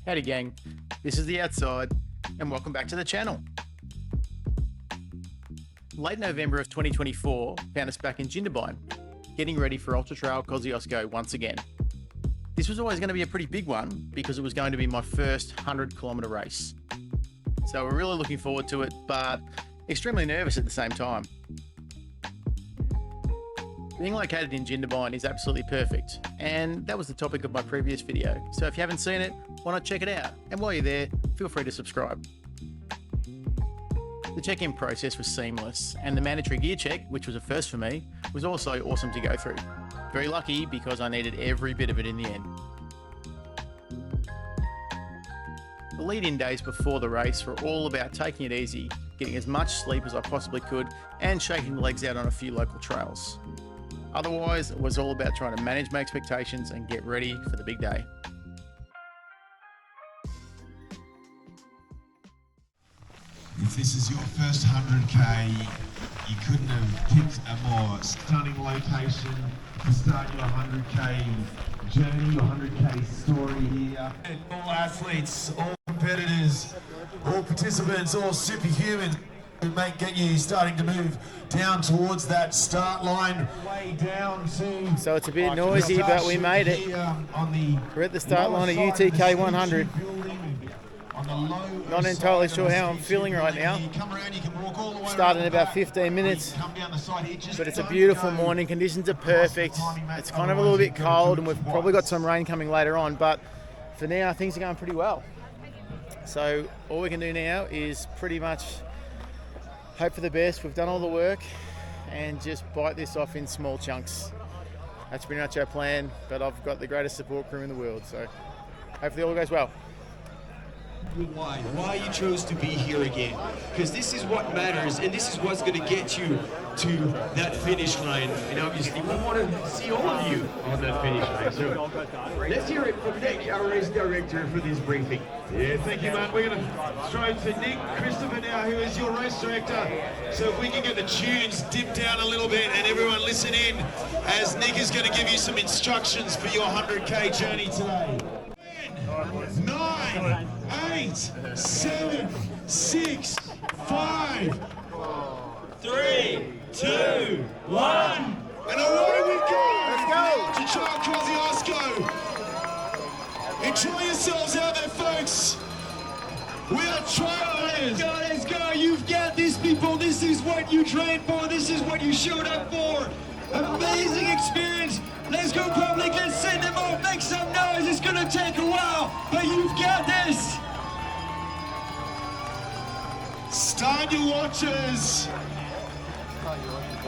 Howdy gang, this is The Outside and welcome back to the channel. Late November of 2024 found us back in Jindabyne, getting ready for Ultra Trail Kosciuszko once again. This was always going to be a pretty big one because it was going to be my first 100-kilometre race. So we're really looking forward to it, but extremely nervous at the same time. Being located in Jindabyne is absolutely perfect, and that was the topic of my previous video. So if you haven't seen it, why not check it out? And while you're there, feel free to subscribe. The check-in process was seamless, and the mandatory gear check, which was a first for me, was also awesome to go through. Very lucky because I needed every bit of it in the end. The lead-in days before the race were all about taking it easy, getting as much sleep as I possibly could, and shaking the legs out on a few local trails. Otherwise, it was all about trying to manage my expectations and get ready for the big day. If this is your first 100k, you couldn't have picked a more stunning location to start your 100k journey, your 100k story here. And all athletes, all competitors, all participants, all superhumans, get you starting to move down towards that start line, way down to. So it's a bit noisy, but we made it. We're at the start line of UTK100. Not entirely sure how I'm feeling right now. Starting in about 15 minutes, but it's a beautiful morning. Conditions are perfect. It's kind of a little bit cold, and we've probably got some rain coming later on, but for now things are going pretty well. So all we can do now is pretty much hope for the best. We've done all the work and just bite this off in small chunks. That's pretty much our plan, but I've got the greatest support crew in the world, so hopefully all goes well. Why you chose to be here again, because this is what matters, and this is what's going to get you to that finish line, and obviously we want to see all of you on that finish line. So let's hear it from Nick, our race director, for this briefing. Yeah, thank you, man. We're going to throw to Nick Christopher now, who is your race director. So if we can get the tunes dipped down a little bit and everyone listen in, as Nick is going to give you some instructions for your 100k journey today. 10, 9, 8, 7, 6, 5, 3, 2, 1. And away we go! Let's go! To Trail Kosciuszko. Enjoy yourselves out there, folks. We are trailers. Let's go! You've got this, people. This is what you trained for. This is what you showed up for. Amazing experience. Let's go, public. Let's send them off. Make some noise. It's gonna take a while, but you've got this. Start your watches.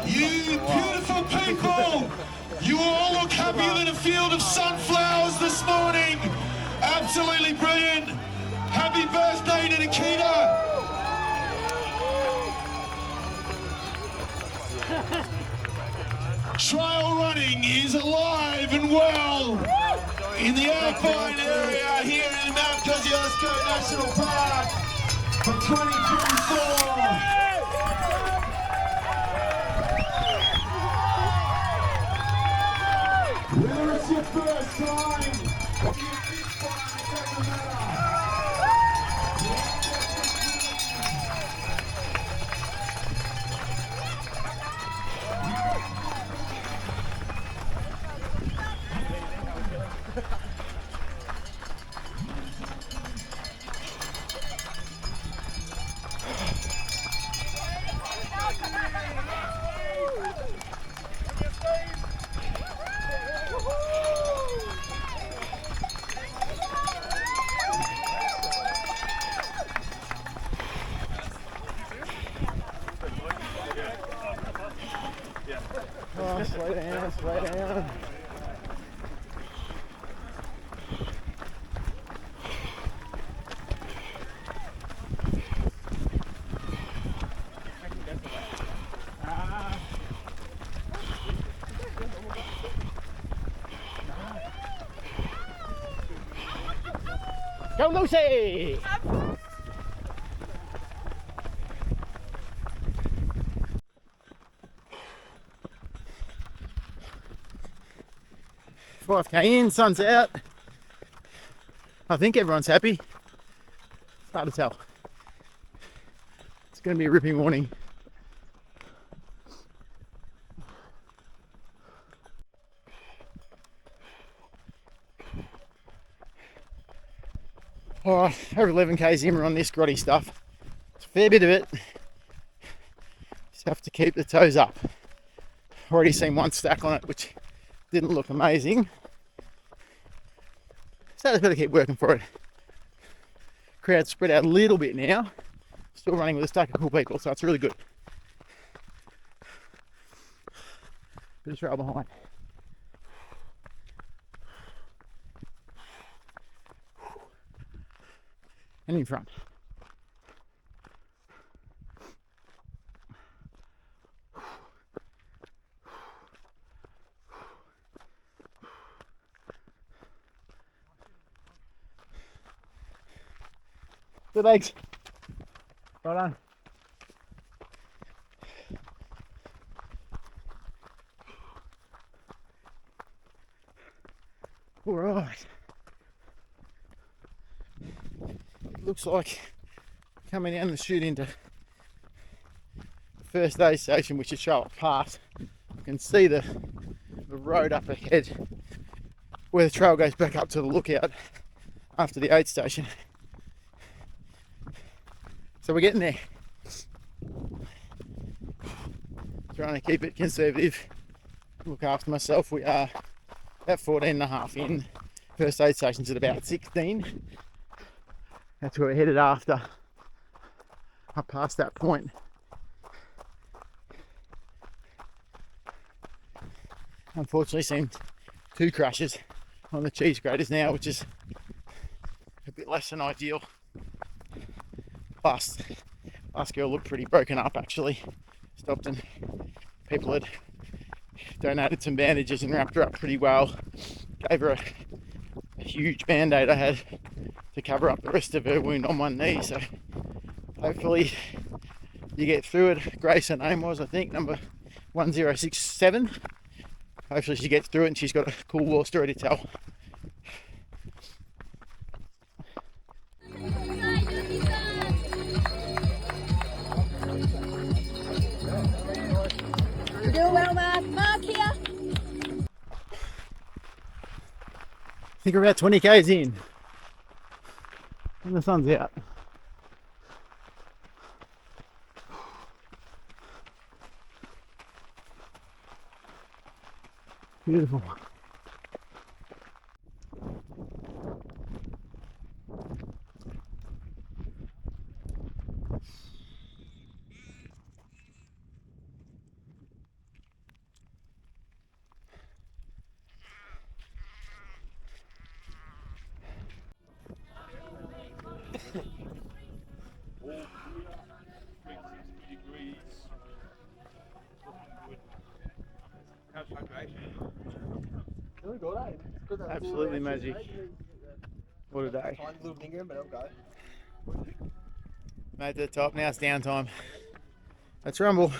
You beautiful people. You all look happier than a field of sunflowers this morning. Absolutely brilliant. Happy birthday to Nikita. Trail running is alive and well in the Alpine area here in Mount Kosciuszko National Park for 2024. Whether it's your first time or your fifth time, it doesn't matter. Oh, slow down, slow down. Go Lucy! $5K in, sun's out. I think everyone's happy. It's hard to tell. It's going to be a ripping morning. Alright, over 11k's in, we're on this grotty stuff. It's a fair bit of it. Just have to keep the toes up. Already seen one stack on it, which didn't look amazing. So just got to keep working for it. Crowd spread out a little bit now. Still running with a stack of cool people, so it's really good. Bit of trail behind. And in front. Good legs. Well done. All right. Looks like coming down the chute into the first aid station, which is Charlotte Pass. You can see the road up ahead where the trail goes back up to the lookout after the aid station. So we're getting there. Trying to keep it conservative, look after myself. We are about 14.5 in. First aid station's at about 16. That's where we're headed after. Up past that point. Unfortunately, seen 2 crashes on the cheese graters now, which is a bit less than ideal. Last girl looked pretty broken up actually. Stopped and people had donated some bandages and wrapped her up pretty well. Gave her a huge band-aid I had to cover up the rest of her wound on one knee. So hopefully you get through it. Grace, her name was, I think, number 1067. Hopefully she gets through it and she's got a cool war story to tell. You're well, Mark here. I think we're about 20k's in and the sun's out. Beautiful. Absolutely magic. What a day. Made it to the top, now it's downtime. Let's rumble.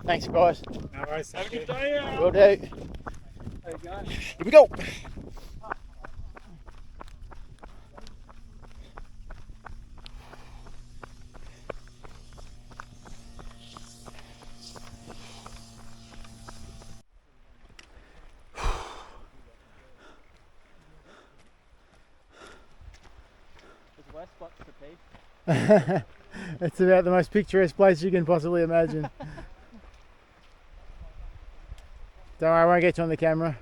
Thanks guys. No worries. Have a good day. Will do. There you go. Here we go. It's about the most picturesque place you can possibly imagine. Don't worry, I won't get you on the camera.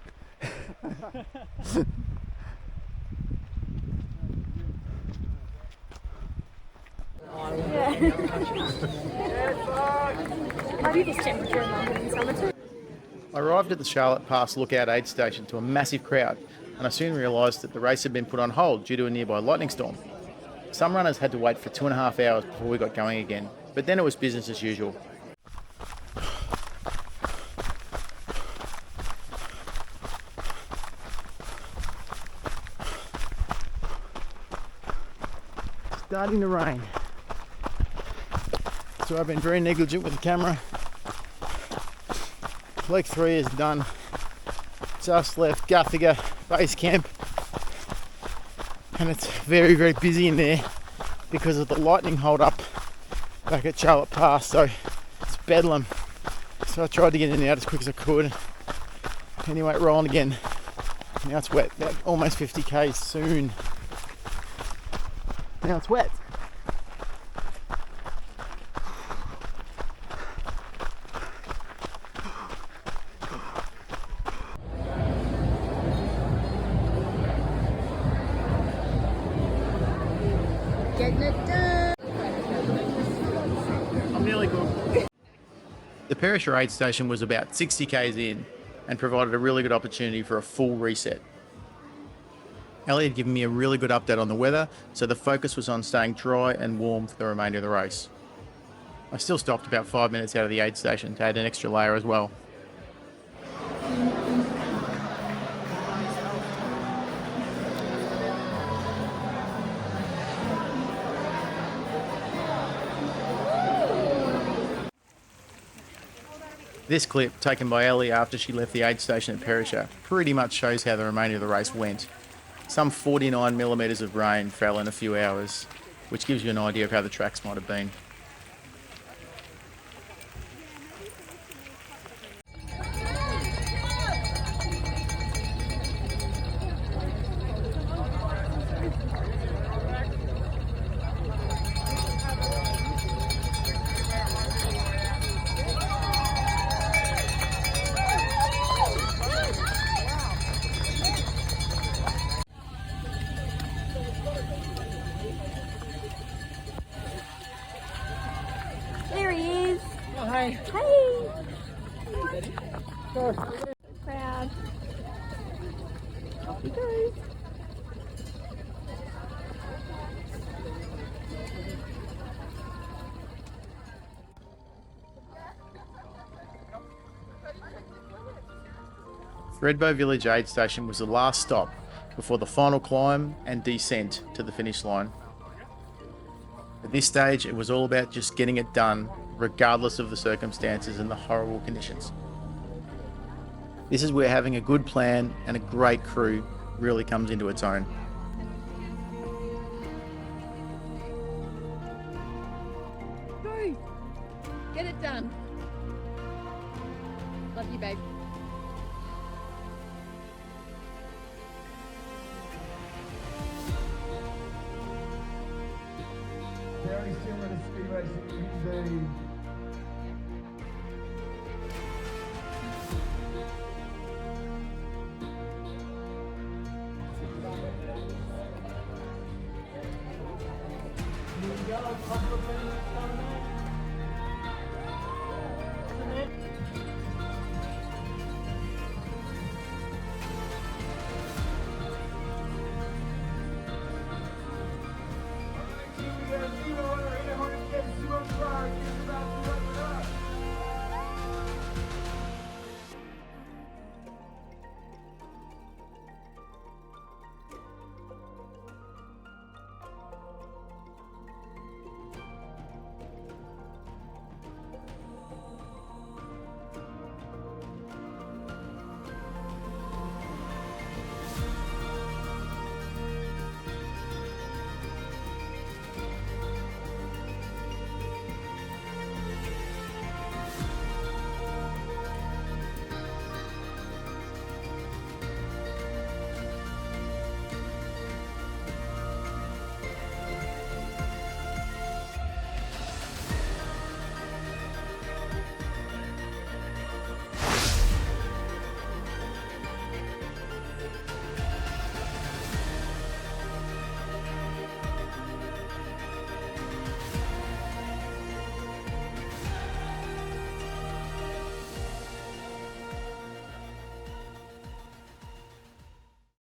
I arrived at the Charlotte Pass Lookout Aid Station to a massive crowd, and I soon realised that the race had been put on hold due to a nearby lightning storm. Some runners had to wait for 2.5 hours before we got going again, but then it was business as usual. Starting to rain. So I've been very negligent with the camera. Leg 3 is done. Just left Guthiga base camp. and it's very, very busy in there because of the lightning hold up back at Charlotte Pass, so it's bedlam. So I tried to get in and out as quick as I could. Anyway, rolling again. Now it's wet, about almost 50k soon. Now it's wet. Getting it done. I'm nearly good. The Perisher aid station was about 60 k's in and provided a really good opportunity for a full reset. Ellie had given me a really good update on the weather, so the focus was on staying dry and warm for the remainder of the race. I still stopped about 5 minutes out of the aid station to add an extra layer as well. This clip, taken by Ellie after she left the aid station at Perisher, pretty much shows how the remainder of the race went. Some 49 millimetres of rain fell in a few hours, which gives you an idea of how the tracks might have been. There he is. Oh, hey. Hey. Proud. Off he goes. Thredbo Village aid station was the last stop before the final climb and descent to the finish line. At this stage, it was all about just getting it done, regardless of the circumstances and the horrible conditions. This is where having a good plan and a great crew really comes into its own. Go. Get it done. Love you, babe. Very similar to ski racing in the